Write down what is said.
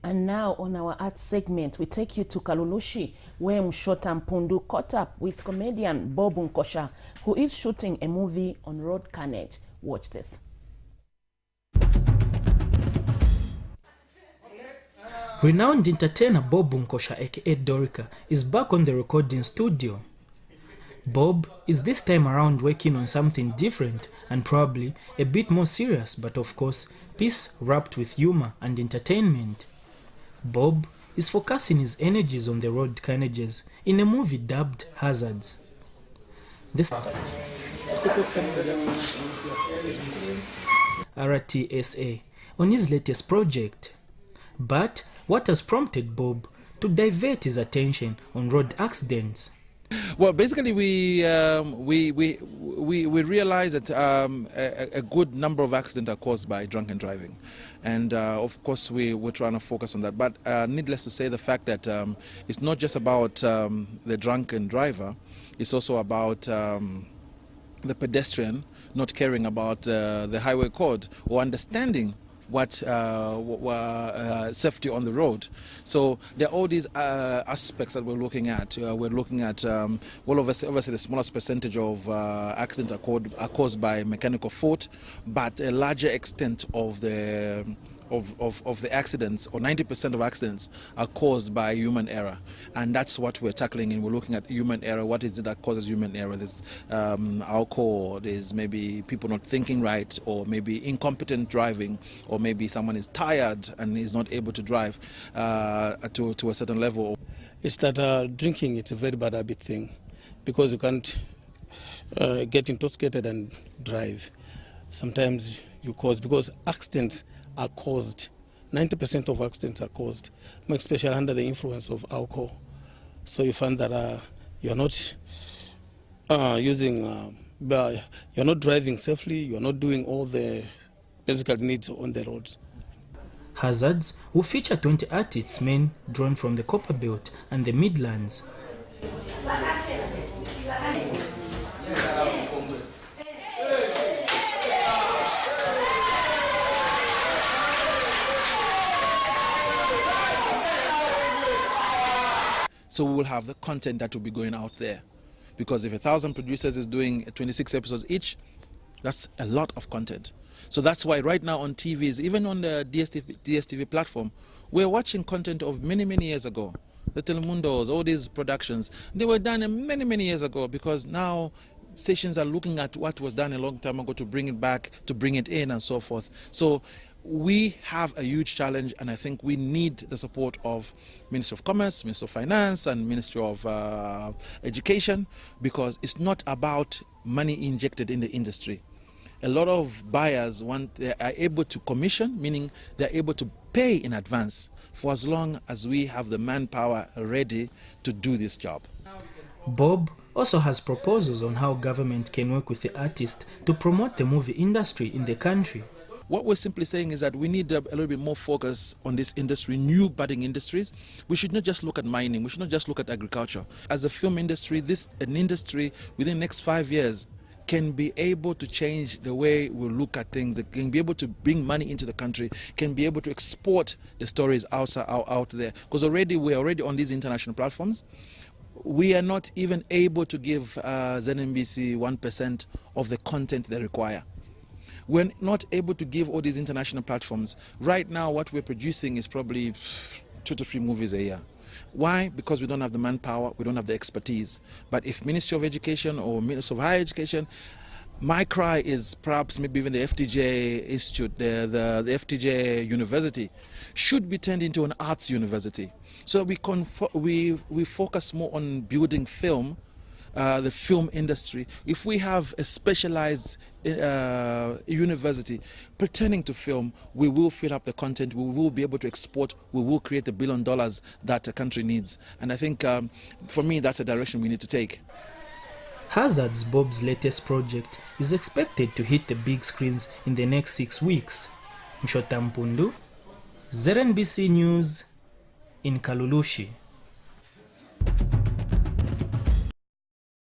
And now on our art segment, we take you to Kalulushi, where Mshota Mpundu caught up with comedian Bob Nkosha, who is shooting a movie on road carnage. Watch this. Renowned entertainer Bob Nkosha, aka Dorica, is back on the recording studio. Bob is this time around working on something different and probably a bit more serious, but of course, peace wrapped with humor and entertainment. Bob is focusing his energies on the road carnages in a movie dubbed Hazards. This RTSA on his latest project. But what has prompted Bob to divert his attention on road accidents? Well, basically, we realize that a good number of accidents are caused by drunken driving, and of course we're trying to focus on that. But needless to say, the fact that it's not just about the drunken driver, it's also about the pedestrian not caring about the highway code or understanding what safety on the road. So there are all these aspects that we're looking at. We're looking at, well, obviously the smallest percentage of accidents are caused by mechanical fault, but a larger extent of the accidents, or 90% of accidents, are caused by human error, and that's what we're tackling. And we're looking at human error. What is it that causes human error? There's alcohol, there's maybe people not thinking right, or maybe incompetent driving, or maybe someone is tired and is not able to drive to a certain level. It's that drinking, it's a very bad habit thing, because you can't get intoxicated and drive. Sometimes you cause, because accidents are caused, 90% of accidents are caused, especially under the influence of alcohol. So you find that you're not you're not driving safely, you're not doing all the basic needs on the roads. Hazards will feature 20 artists, men drawn from the Copper Belt and the Midlands. So we will have the content that will be going out there. Because if 1,000 producers is doing 26 episodes each, that's a lot of content. So that's why right now on TVs, even on the DSTV platform, we're watching content of many, many years ago. The Telemundos, all these productions, they were done many, many years ago, because now stations are looking at what was done a long time ago to bring it back, to bring it in and so forth. So we have a huge challenge, and I think we need the support of Ministry of Commerce, Ministry of Finance, and Ministry of Education, because it's not about money injected in the industry. A lot of buyers they are able to commission, meaning they're able to pay in advance for as long as we have the manpower ready to do this job. Bob also has proposals on how government can work with the artist to promote the movie industry in the country. What we're simply saying is that we need a little bit more focus on this industry, new budding industries. We should not just look at mining, we should not just look at agriculture. As a film industry, an industry within the next 5 years can be able to change the way we look at things, that can be able to bring money into the country, can be able to export the stories out there. Because we're already on these international platforms. We are not even able to give ZNBC 1% of the content they require. We're not able to give all these international platforms. Right now, what we're producing is probably 2 to 3 movies a year. Why? Because we don't have the manpower, we don't have the expertise. But if Ministry of Education or Ministry of Higher Education, my cry is perhaps maybe even the FTJ Institute, the FTJ University, should be turned into an arts university. So we focus more on building film, the film industry. If we have a specialized university pertaining to film, we will fill up the content, we will be able to export, we will create $1 billion that a country needs. And I think for me, that's a direction we need to take. Hazards, Bob's latest project, is expected to hit the big screens in the next 6 weeks. Nkosha Mpundu, ZNBC News in Kalulushi.